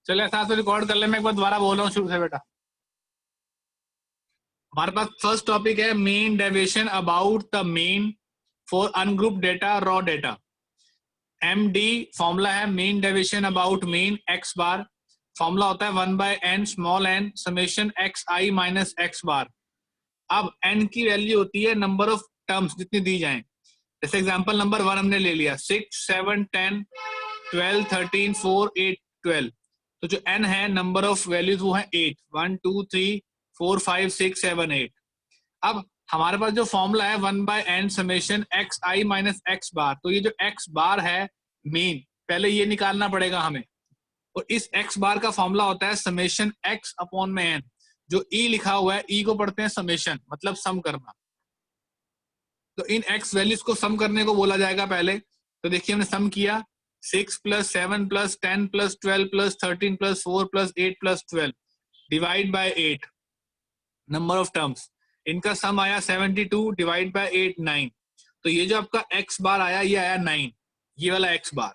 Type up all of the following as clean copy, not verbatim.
चलो ऐसा तो रिकॉर्ड कर ले, मैं एक बार दोबारा बोल रहा हूँ शुरू से बेटा। हमारे पास फर्स्ट टॉपिक है mean deviation about the mean for ungroup data raw data. MD formula है mean deviation about mean X bar, formula होता है 1/n small n summation xi minus x bar. अब n की वैल्यू होती है number of terms जितनी दी जाए। जैसे एग्जांपल नंबर 1 हमने ले लिया 6 7 10 12 13 4 8 12, तो जो n है नंबर ऑफ वैल्यूज वो है 8 1 2 3 4 5 6 7 8। अब हमारे पास जो फॉर्मूला है 1/n summation xi minus x बार, तो ये जो x बार है मीन, पहले ये निकालना पड़ेगा हमें। और इस x बार का फॉर्मूला होता है समेशन x अपॉन में n। जो e लिखा हुआ है e को पढ़ते हैं समेशन, मतलब सम करना। तो इन x वैल्यूज को सम करने को बोला जाएगा पहले। तो देखिए हमने सम किया 6 + 7 + 10 + 12 + 13 + 4 + 8 + 12 divide by 8 number of terms. इनका सम आया 72 डिवाइड बाय 8 9। तो ये जो आपका x बार आया ये आया 9, ये वाला x बार।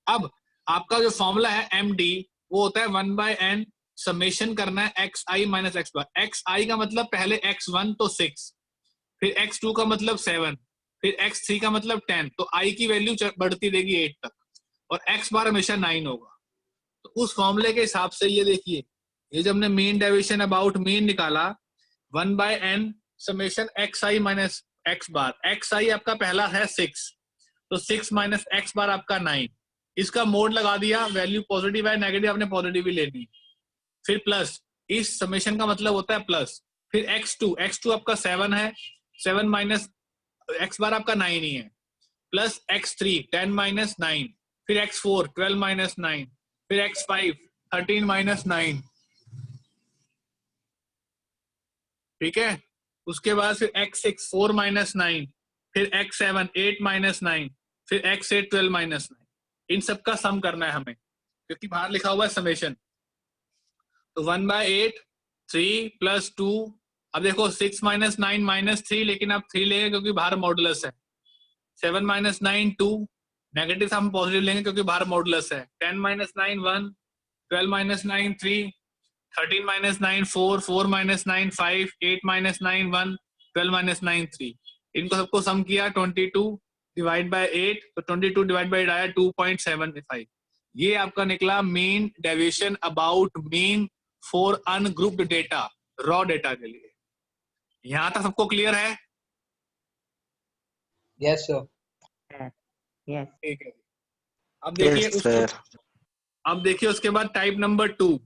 अब आपका जो फॉर्मूला है MD वो होता है 1/n समेशन करना है xi माइनस x बार। xi का मतलब पहले x1 तो 6, फिर x2 का मतलब 7, फिर x3 का मतलब 10, तो i की वैल्यू बढ़ती रहेगी 8 तक, और x बार हमेशा 9 होगा। तो उस फॉर्मूले के हिसाब से ये देखिए, ये जब हमने मीन डेविएशन अबाउट मीन निकाला 1/n summation xi minus x बार। xi आपका पहला है 6, तो 6 माइनस x बार आपका 9। इसका मोड लगा दिया, वैल्यू पॉजिटिव है नेगेटिव आपने पॉजिटिव ही लेनी। फिर प्लस, इस समेशन का मतलब होता है प्लस। फिर x2 आपका 7 है, 7 माइनस x बार आपका 9 ही है, प्लस x3 10 माइनस 9, फिर x4 12 माइनस 9, फिर x5 13 माइनस 9। ठीक है, उसके बाद फिर x6 4 माइनस 9, फिर x7 8 माइनस 9, फिर x8 12 माइनस 9। इन सबका सम करना है हमें, क्योंकि बाहर लिखा हुआ है समेशन। तो 1/8 3 + 2। अब देखो 6 माइनस 9 माइनस 3, लेकिन आप 3 लेंगे क्योंकि बाहर मॉडुलस है। 7 माइनस 9 2, नेगेटिव हम पॉजिटिव लेंगे क्योंकि बाहर मॉडुलस है। 10 minus 9 1, 12 minus 9 3, 13 minus 9 4, 4 minus 9 5, 8 minus 9 1, 12 minus 9 3। इनको सबको सम किया 22 डिवाइड बाय 8, तो 22 डिवाइड बाय 8 आया 2.75। ये आपका निकला mean deviation about mean for ungrouped data, raw data के लिए। यहां तक सबको क्लियर है? Yes sir. यस ठीक है। अब देखिए सर। अब देखिए उसके बाद टाइप नंबर 2,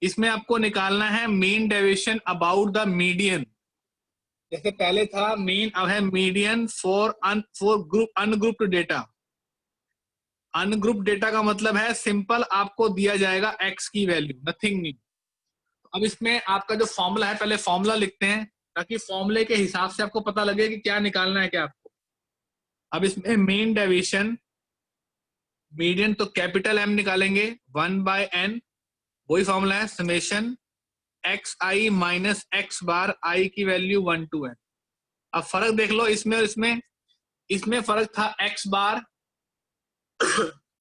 इसमें आपको निकालना है mean deviation about the median. जैसे पहले था मीन, अब है median for group ungrouped data. Ungroup data का मतलब है सिंपल आपको दिया जाएगा x की वैल्यू, नथिंग न्यू। अब इसमें आपका जो फॉर्मूला है, पहले फॉर्मूला लिखते हैं ताकि फॉर्मूले के हिसाब से आपको पता लगे कि क्या निकालना है क्या आपको। अब इसमें मीन डेविएशन, मीडियन तो कैपिटल M निकालेंगे 1/n, वही फॉर्मूला है summation xi minus x bar, i की वैल्यू 1 2 है। अब फर्क देख लो इसमें और इसमें। इसमें फर्क था x बार,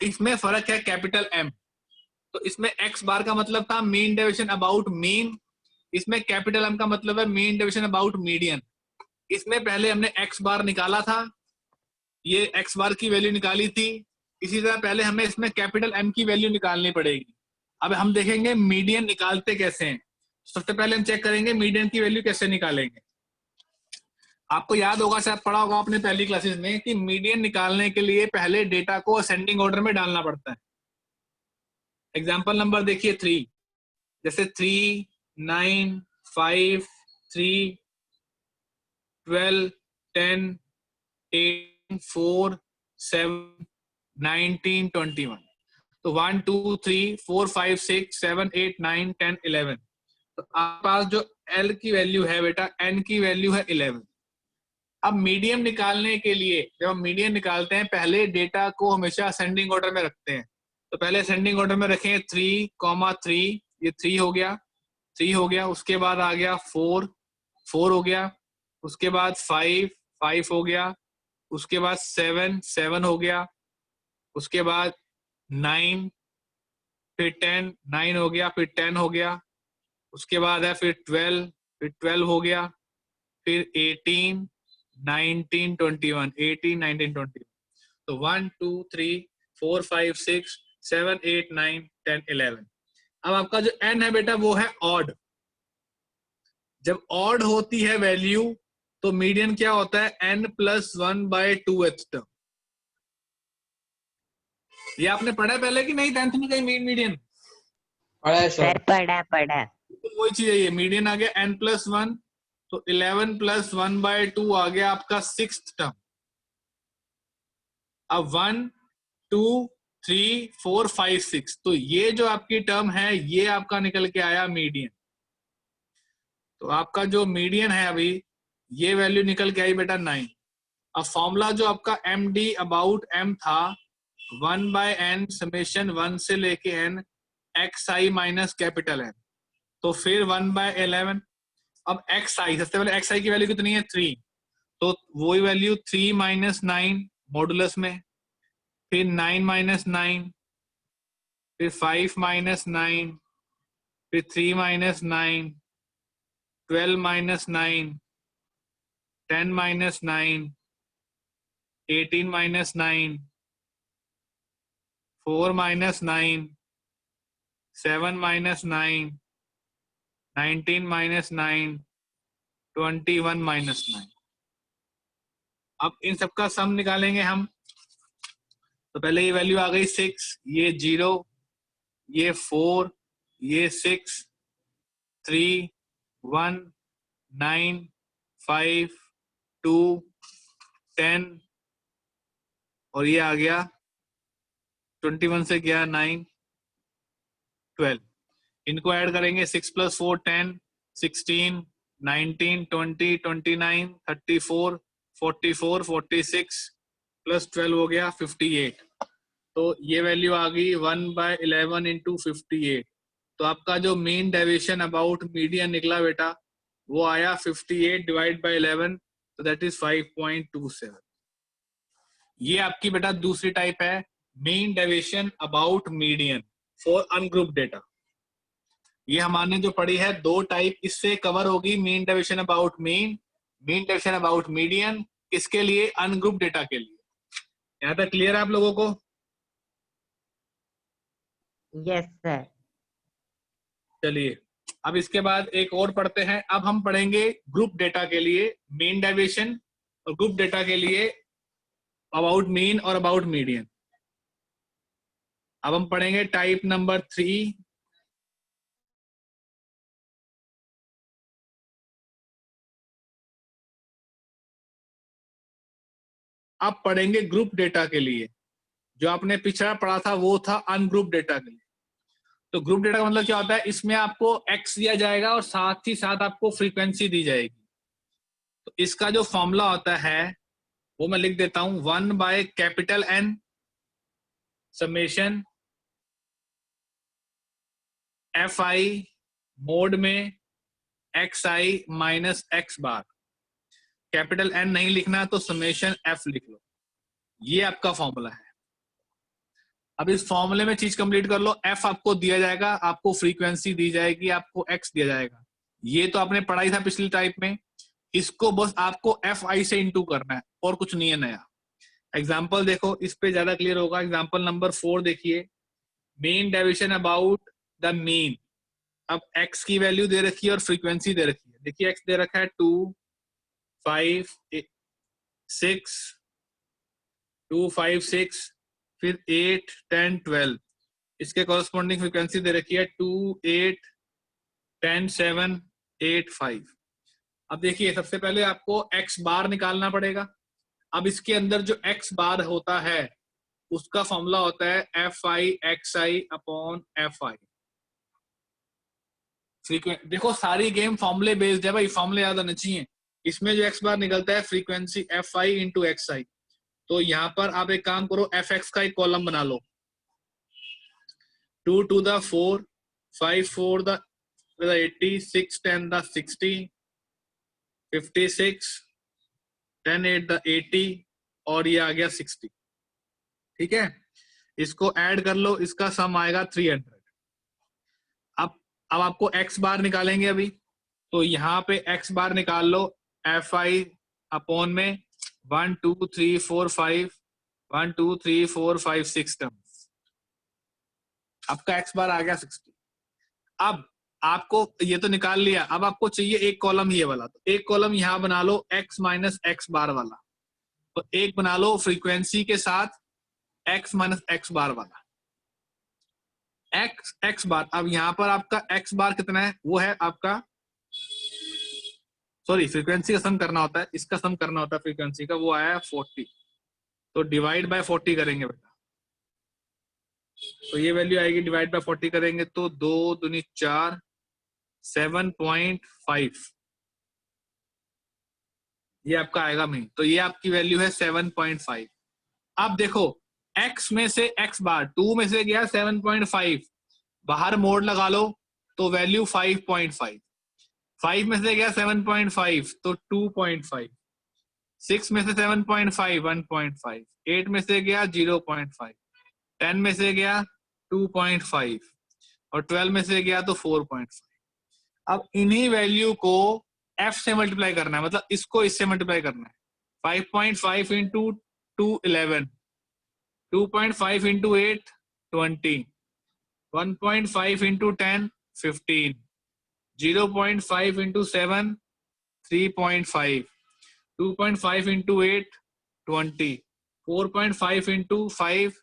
इसमें फर्क है कैपिटल M। तो इसमें x बार का मतलब था मीन डेविएशन अबाउट मीन, इसमें कैपिटल M का मतलब है मीन डेविएशन अबाउट मीडियन। इसमें पहले हमने x बार निकाला था, ये x बार की वैल्यू निकाली थी। इसी तरह पहले हमें इसमें कैपिटल M की वैल्यू निकालनी पड़ेगी। अब हम देखेंगे मीडियन निकालते कैसे हैं। सबसे पहले हम चेक करेंगे मीडियन की वैल्यू कैसे निकालेंगे। आपको याद होगा, शायद पढ़ा होगा आपने पहली क्लासेस में, कि मीडियन निकालने के लिए पहले डेटा को असेंडिंग ऑर्डर में डालना पड़ता है। एग्जाम्पल नंबर देखिए 3, जैसे 3 9 5 3 12 10 8 4 7 19 21। तो 1 2 3 4 5 6 7 8 9 10 11। तो आपके पास जो L की वैल्यू है बेटा, N की वैल्यू है 11। अब मीडियन निकालने के लिए जब हम मीडियन निकालते हैं पहले डेटा को हमेशा असेंडिंग ऑर्डर में रखते हैं। तो पहले असेंडिंग ऑर्डर में रखें 3, 3, ये 3 हो गया, 3 हो गया। उसके बाद आ गया 4, 4 हो गया। उसके बाद 5, 5 हो गया। उसके बाद 7, 7 हो गया। उसके बाद 9, फिर 10, 9 हो गया, फिर 10 हो गया, उसके बाद है फिर 12, फिर 12 हो गया, फिर 18, 19, 21, 18, 19, 21। तो 1, 2, 3, 4, 5, 6, 7, 8, 9, 10, 11। अब आपका जो n है बेटा वो है ऑड। जब ऑड होती है वैल्यू तो मीडियन क्या होता है, n+1/2th टर्म। ये आपने पढ़ा है पहले कि नहीं 10th में कहीं मीडियन? पढ़ा है सर सर। पढ़ा। तो वही चीज है, ये मीडियन आ गया n+1, तो 11+1/2 आ गया आपका 6th टर्म। अब 1, 2, 3, 4, 5, 6, तो ये जो आपकी टर्म है ये आपका निकल के आया मीडियन। तो आपका जो मीडियन है अभी ये वैल्यू निकल के आई बेटा 9। अब फॉर्मूला जो आपका एम डी अबाउट एम था 1/n समेशन 1 से लेके n एक्स आई माइनस कैपिटल एन, तो फिर 1/11। अब एक्स आई, सबसे पहले एक्स आई की वैल्यू कितनी है 3, तो वही वैल्यू 3 - 9 मॉडुलस में, फिर 9 - 9, फिर 5 - 9, फिर 3 - 9, 12 - 9, 10 - 9, 18 - 9, 4 - 9, 7 - 9, 19 - 9, 21 - 9। अब इन सबका सम निकालेंगे हम। तो पहले ये वैल्यू आ गई 6, ये 0, ये 4, ये 6, 3, 1, 9, 5, 2, 10, और ये आ गया 21 से गया 9, 12। इनको ऐड करेंगे 6 + 4 10, 16, 19, 20, 29, 34, 44, 46 प्लस 12 हो गया 58। तो ये वैल्यू आ गई 1/11 इंटू 58। तो आपका जो मीन डेविएशन अबाउट मीडियन निकला बेटा वो आया 58 डिवाइड बाय 11, तो दैट इज 5.27। ये आपकी बेटा दूसरी टाइप है mean deviation about median for ungroup data. ये हमारे जो पढ़ी है 2 टाइप इससे कवर होगी, mean deviation about mean, mean deviation about median, किसके लिए, अनग्रुप डेटा के लिए। यहाँ तक क्लियर है आप लोगों को? Yes sir. चलिए अब इसके बाद एक और पढ़ते हैं। अब हम पढ़ेंगे ग्रुप डेटा के लिए मीन डेविएशन और ग्रुप डेटा के लिए अबाउट मीन और अबाउट मीडियन। अब हम पढ़ेंगे टाइप नंबर 3। अब पढ़ेंगे ग्रुप डेटा के लिए। जो आपने पिछड़ा पढ़ा था वो था अनग्रुप डेटा के लिए। तो ग्रुप डेटा का मतलब क्या होता है, इसमें आपको एक्स दिया जाएगा और साथ ही साथ आपको फ्रीक्वेंसी दी जाएगी। तो इसका जो फॉर्मूला होता है वो मैं लिख देता हूं, 1/N समेशन fi मोड में xi माइनस x बार। कैपिटल N नहीं लिखना तो समेशन f लिख लो। ये आपका फॉर्मूला है। अब इस फॉर्मूले में चीज कंप्लीट कर लो। f आपको दिया जाएगा, आपको फ्रीक्वेंसी दी जाएगी, आपको x दिया जाएगा। ये तो आपने पढ़ाई था पिछली टाइप में। इसको बस आपको fi से इंटू करना है और कुछ नहीं है नया। एग्जाम्पल देखो, इस पे ज्यादा क्लियर होगा। एग्जाम्पल नंबर 4 देखिए, mean deviation about the mean. अब x की वैल्यू दे रखी है और फ्रीक्वेंसी दे रखी है। देखिए x दे रखा है 2, 5, 6, 2, 5, 6, फिर 8, 10, 12। इसके कॉरेस्पॉन्डिंग फ्रीक्वेंसी दे रखी है 2, 8, 10, 7, 8, 5। अब देखिए सबसे पहले आपको x बार निकालना पड़ेगा। अब इसके अंदर जो x बार होता है उसका फॉर्मूला होता है fi/xi/fi। देखो सारी गेम फॉर्मूले बेस्ड है भाई, फॉर्मूले याद आने चाहिए। इसमें जो x बार निकलता है फ्रीक्वेंसी fi इंटू xi। तो यहाँ पर आप एक काम करो, fx का एक कॉलम बना लो। 2 to the 4, 5 4 the 80, 6 10 the 60, 56, 10 8 the 80, और ये आ गया 60। ठीक है, इसको ऐड कर लो, इसका सम आएगा 300। अब आपको x बार निकालेंगे अभी, तो यहाँ पे x बार निकाल लो fi अपॉन में 1 2 3 4 5 1 2 3 4 5 6 टर्म। आपका x बार आ गया 60। अब आपको ये तो निकाल लिया, अब आपको चाहिए एक कॉलम ये वाला, तो एक कॉलम यहाँ बना लो x माइनस एक्स बार वाला, तो एक बना लो फ्रीक्वेंसी के साथ x माइनस एक्स बार वाला, x बार। अब यहाँ पर आपका x बार कितना है, वो है आपका, सॉरी फ्रीक्वेंसी का सम करना होता है, इसका सम करना होता है फ्रीक्वेंसी का, वो आया 40, तो डिवाइड बाय 40 करेंगे बेटा, तो ये वैल्यू आएगी, डिवाइड बाय 40 करेंगे तो 2 दूनी 4 7.5, ये आपका आएगा मीन, तो ये आपकी वैल्यू है 7.5। अब देखो x में से x बार 2 में से गया 7.5, बाहर मोड लगा लो तो वैल्यू 5.5, 5 में से गया 7.5 तो 2.5, 6 में से 7.5 1.5, 8 में से गया 0.5, 10 में से गया 2.5 और 12 में से गया तो 4.5। अब इन्हीं वैल्यू को f से मल्टीप्लाई करना है, मतलब इसको इससे मल्टीप्लाई करना है। 5.5 into 2 11, 2.5 into 8 20, 1.5 into 10 15, 0.5 into 7 3.5, 2.5 into 8 20, 4.5 into 5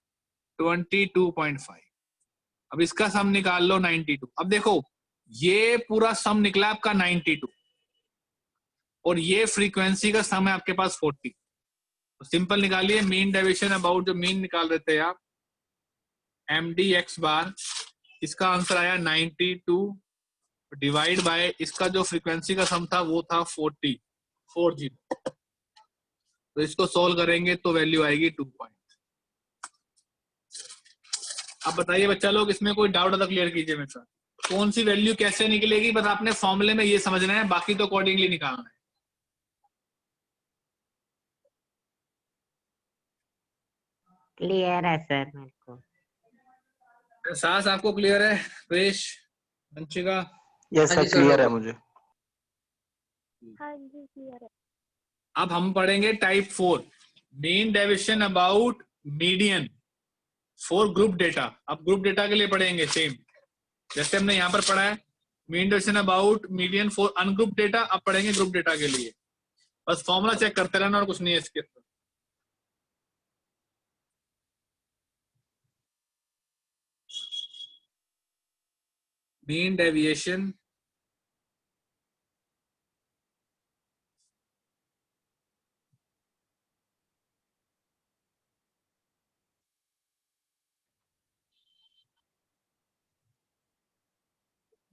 22.5। अब इसका सम निकाल लो 92। अब देखो ये पूरा सम निकला आपका 92 और ये फ्रीक्वेंसी का सम है आपके पास 40, तो सिंपल निकालिए मीन डेविएशन अबाउट, जो मीन निकाल रहे थे आप md x बार, इसका आंसर आया 92 डिवाइड बाय इसका जो फ्रीक्वेंसी का सम था वो था 40। तो इसको सोल्व करेंगे तो वैल्यू आएगी 2 पॉइंट। अब बताइए बच्चा लोग, इसमें कोई डाउट तो क्लियर कीजिए मेरे साथ, कौन सी वैल्यू कैसे निकलेगी, बस आपने फॉर्मूले में ये समझना है, बाकी तो अकॉर्डिंगली निकालना है। क्लियर है सर मेरे को। सास आपको क्लियर है? Krish, Vanshika? Yes sir clear है मुझे। हाँ जी क्लियर है। अब हम पढ़ेंगे type 4, mean deviation about median for group data. अब ग्रुप डेटा के लिए पढ़ेंगे सेम जैसे हमने यहाँ पर पढ़ा है mean deviation about median for ungroup data, अब पढ़ेंगे ग्रुप डेटा के लिए। बस फॉर्मूला चेक करते रहना और कुछ नहीं है इसके अंदर। मीन डेविएशन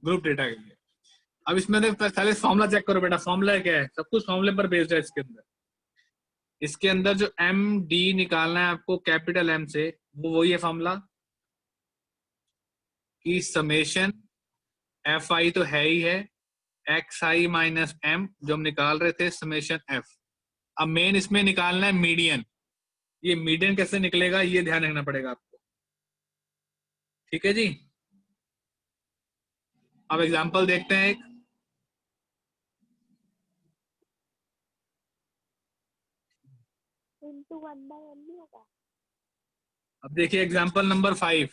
ग्रुप डेटा के लिए। अब इसमें पहले फॉर्मूला चेक करो बेटा, फॉर्मूला क्या है, सब कुछ फॉर्मूले पर बेस्ड है इसके अंदर। इसके अंदर जो एम डी निकालना है आपको कैपिटल एम से, वो वही है फॉर्मूला कि समेशन एफ आई तो है ही है, एक्स आई माइनस एम जो हम निकाल रहे थे समेशन एफ। अब मेन इसमें निकालना है मीडियन, ये मीडियन कैसे निकलेगा ये ध्यान रखना पड़ेगा आपको, ठीक है जी। अब एग्जांपल देखते हैं एक, इंटू 1/n नहीं होगा। अब देखिए एग्जांपल नंबर 5।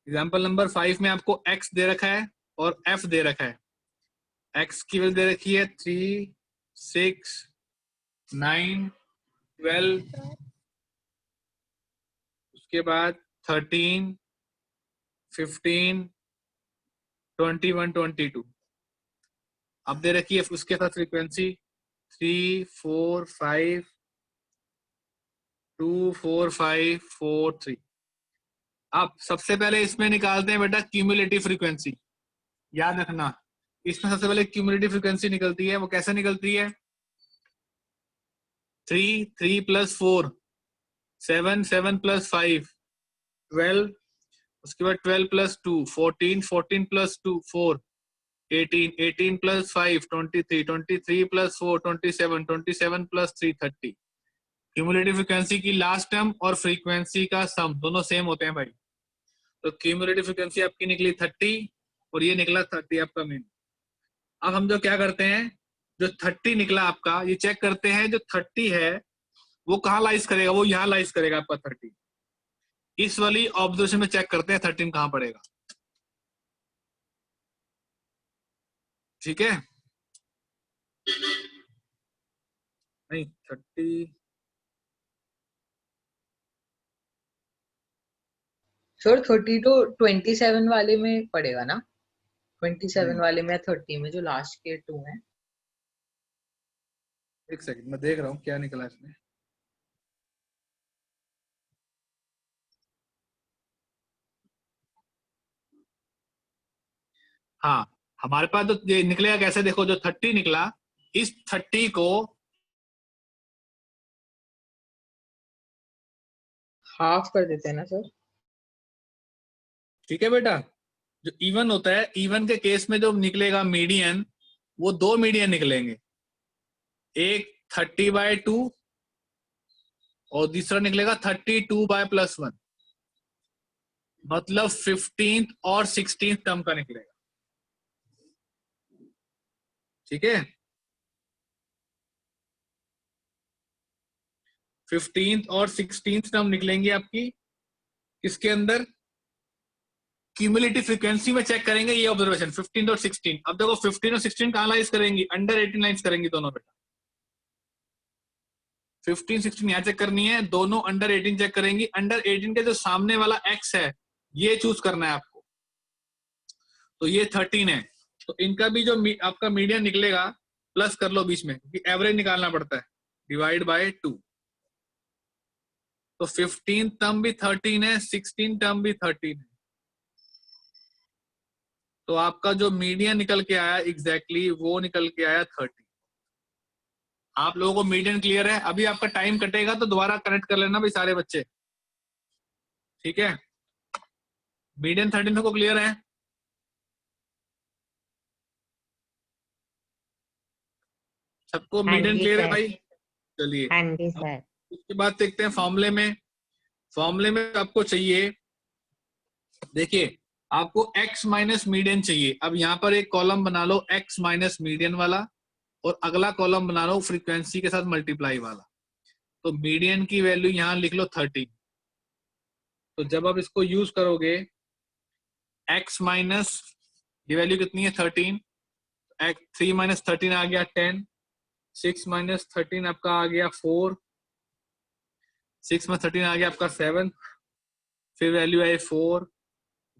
एग्जांपल नंबर 5 में आपको x दे रखा है और f दे रखा है। x की वैल्यू दे रखी है 3 6 9 12, उसके बाद 13 15 21 22। अब दे रखी है उसके साथ फ्रीक्वेंसी 3 4 5 2 4 5 4 3। अब सबसे पहले इसमें निकालते हैं बेटा क्यूमुलेटिव फ्रीक्वेंसी। याद रखना इसमें सबसे पहले क्यूमुलेटिव फ्रीक्वेंसी निकलती है, वो कैसे निकलती है 3 3 प्लस 4 7 7 प्लस 5 12, उसके बाद 12 plus 2 14 14 plus 2 4 18 18 plus 5 23 23 plus 4 27 27 plus 3 30। Cumulative frequency की लास्ट टर्म और फ्रीक्वेंसी का सम दोनों सेम होते हैं भाई, तो क्यूमुलेटिव फ्रीक्वेंसी आपकी निकली 30 और ये निकला 30 आपका मीन। अब हम जो क्या करते हैं, जो 30 निकला आपका, ये चेक करते हैं जो 30 है वो कहाँ लाइज करेगा, वो यहाँ लाइज करेगा आपका 30। इस वाली ऑब्जर्वेशन में चेक करते हैं 13 कहाँ पड़ेगा। ठीक है, नहीं 30 सर 30 तो 27 वाले में पड़ेगा ना, 27 नहीं। वाले में 30 में जो लास्ट के 2 हैं। एक सेकंड मैं देख रहा हूँ क्या निकला इसमें। हाँ, हमारे पास तो ये निकलेगा कैसे, देखो जो 30 निकला, इस 30 को हाफ कर देते हैं ना सर। ठीक है बेटा, जो इवन होता है, इवन के केस में जो निकलेगा मीडियन, वो 2 मीडियन निकलेंगे, एक 30/2 और दूसरा निकलेगा 32/+1, मतलब 15th और 16th टर्म का निकलेगा। ठीक है, 15th और 16th टर्म निकलेंगी आपकी किसके अंदर, क्यूमुलेटिव फ्रीक्वेंसी में चेक करेंगे ये ऑब्जर्वेशन 15 और 16। अब देखो 15 और 16 कहाँ लाइज करेंगी, अंडर 18 लाइज करेंगी दोनों बेटा। 15 16 यहाँ चेक करनी है, दोनों अंडर 18 चेक करेंगी। अंडर 18 के जो सामने वाला x है ये चूज करना है आपको, तो ये 13 है, तो इनका भी जो आपका मीडियन निकलेगा प्लस कर लो बीच में, क्योंकि एवरेज निकालना पड़ता है, डिवाइड बाय 2। तो 15 टर्म भी 13 है, 16 टर्म भी 13 है, तो आपका जो मीडियन निकल के आया एग्जैक्टली वो निकल के आया 30। आप लोगों को मीडियन क्लियर है? अभी आपका टाइम कटेगा तो दोबारा कनेक्ट कर लेना भाई सारे बच्चे, ठीक है। मीडियन 13 को क्लियर है? सबको हाँ मीडियन जी क्लियर है सर। भाई? चलिए हाँ जी सर। उसके बाद देखते हैं फॉर्मूले में। फॉर्मूले में आपको चाहिए, देखिए आपको x माइनस मीडियन चाहिए। अब यहाँ पर एक कॉलम बना लो x माइनस मीडियन वाला, और अगला कॉलम बना लो फ्रीक्वेंसी के साथ मल्टीप्लाई वाला। तो मीडियन की वैल्यू यहाँ लिख लो 13। तो जब आप इसको यूज करोगे, x माइनस ये वैल्यू कितनी है 13, 3 माइनस 13 आ गया 10, 6 माइनस 13 आपका आ गया 4, 6 में 13 आ गया आपका 7, फिर वैल्यू आई 4,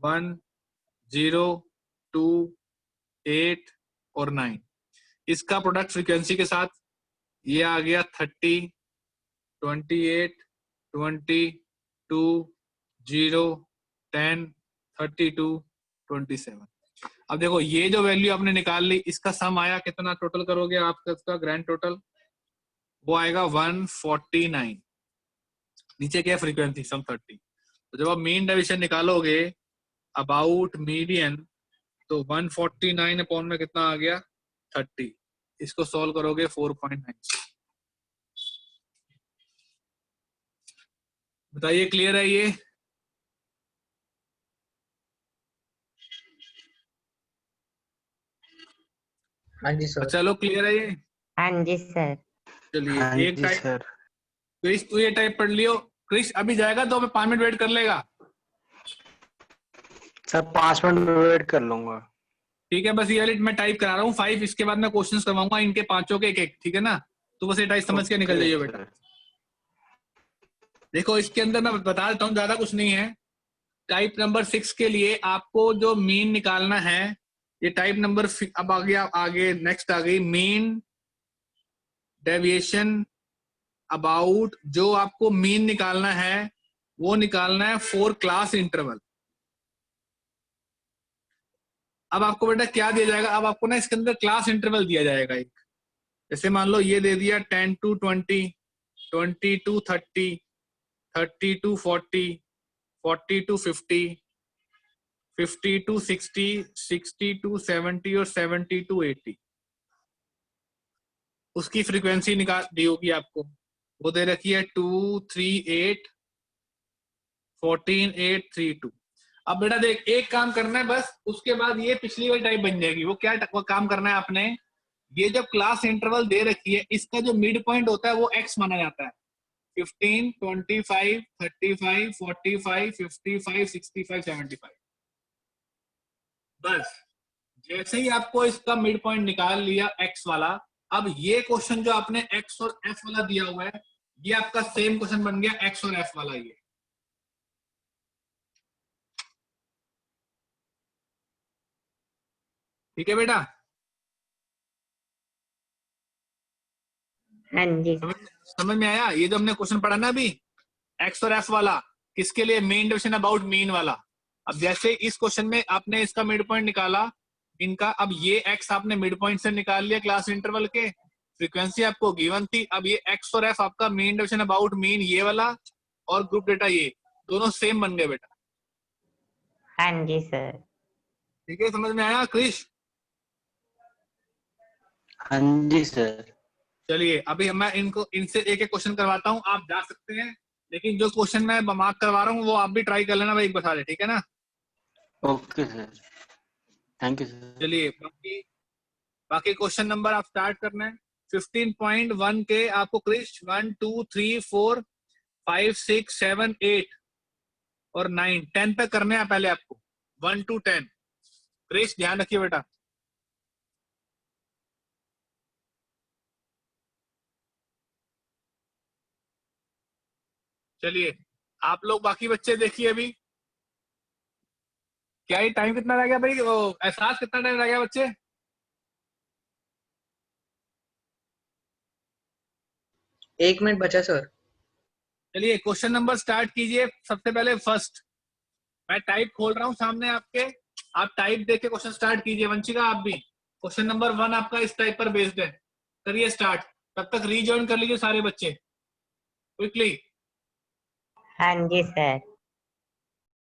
1, 0, 2, 8 और 9। इसका प्रोडक्ट फ्रीक्वेंसी के साथ ये आ गया 30, 28, 20, 2, 0, 10, 32, 27। अब देखो ये जो वैल्यू आपने निकाल ली, इसका सम आया कितना, टोटल करोगे आप इसका ग्रैंड टोटल, वो आएगा 149। नीचे क्या फ्रीक्वेंसी सम 30। तो जब आप मीन डेविएशन निकालोगे अबाउट मीडियन, तो 149 अपॉन में कितना आ गया 30। इसको सॉल्व करोगे 4.9। बताइए क्लियर है ये? हाँ जी सर। चलो क्लियर है ये? हाँ जी सर। चलिए हाँ एक जी टाइप सर। क्रिश तू ये टाइप पढ़ लियो। क्रिश अभी जाएगा तो 5 मिनट वेट कर लेगा? सर 5 मिनट वेट कर लूंगा। ठीक है, बस ये वाली मैं टाइप करा रहा हूँ 5, इसके बाद मैं क्वेश्चंस करवाऊंगा इनके पांचों के एक एक, ठीक है ना। तो बस ये टाइप समझ के निकल ओके जाइए बेटा। सर। देखो इसके अंदर मैं बता देता हूँ, ज्यादा कुछ नहीं है। टाइप नंबर 6 के लिए आपको जो मीन निकालना है, ये टाइप नंबर अब आगे नेक्स्ट आ गई मीन डेविएशन अबाउट। जो आपको मीन निकालना है वो निकालना है 4 क्लास इंटरवल। अब आपको बेटा क्या दिया जाएगा, अब आपको ना इसके अंदर क्लास इंटरवल दिया जाएगा एक। जैसे मान लो ये दे दिया 10 to 20, 20 to 30, 30 to 40, 40 to 50, 50 to 60, 60 to 70 और 70 to 80। उसकी फ्रीक्वेंसी निकाल दी होगी आपको, वो दे रखी है 2, 3, 8, 14, 8, 3, 2। अब बेटा देख, एक काम करना है बस, उसके बाद ये पिछली वाली टाइप बन जाएगी। वो क्या वो काम करना है आपने, ये जब क्लास इंटरवल दे रखी है, इसका जो मिड पॉइंट होता है वो x माना जाता है। 15, 25, 35, 45, 55, 65, 75। बस जैसे ही आपको इसका मिड पॉइंट निकाल लिया x वाला, अब ये क्वेश्चन जो आपने x और f वाला दिया हुआ है, ये आपका सेम क्वेश्चन बन गया x और f वाला। ये ठीक है बेटा? हाँ जी समझ में आया? ये जो हमने क्वेश्चन पढ़ा ना अभी, x और f वाला, किसके लिए? मेन डिविजन अबाउट मीन वाला। अब जैसे इस क्वेश्चन में आपने इसका मिड पॉइंट निकाला इनका, अब ये x आपने मिड पॉइंट से निकाल लिया क्लास इंटरवल के, फ्रीक्वेंसी आपको गिवन थी। अब ये x और f आपका मेन डिविजन अबाउट मीन ये वाला, और ग्रुप डेटा ये, दोनों सेम बन गए बेटा। हाँ जी सर। ठीक है, समझ में आया क्रिश? हाँ जी सर। चलिए अभी मैं इनको इनसे एक एक क्वेश्चन करवाता हूँ, आप जा सकते हैं, लेकिन जो क्वेश्चन मैं मार्क करवा रहा हूँ वो आप भी ट्राई कर लेना भाई, एक बता दे, ठीक है ना? Okay sir, thank you sir. चलिए बाकी क्वेश्चन नंबर आप स्टार्ट करना है। 15.1 के आपको क्रिश 1 2 3 4 5 6 7 8 और 9 10 पे करने हैं पहले आपको, 1 to 10। क्रिश ध्यान रखिए बेटा। चलिए आप लोग बाकी बच्चे देखिए अभी, क्या ये टाइम कितना रह गया भाई, वो एहसास कितना टाइम रह गया बच्चे? एक मिनट बचा सर। चलिए क्वेश्चन नंबर स्टार्ट कीजिए। सबसे पहले फर्स्ट मैं टाइप खोल रहा हूँ सामने आपके, आप टाइप देख के क्वेश्चन स्टार्ट कीजिए। वंशिका आप भी, क्वेश्चन नंबर 1 आपका इस टाइप पर बेस्ड है, करिए स्टार्ट। तब तक रीजॉइन कर लीजिए सारे बच्चे क्विकली। हाँ जी सर।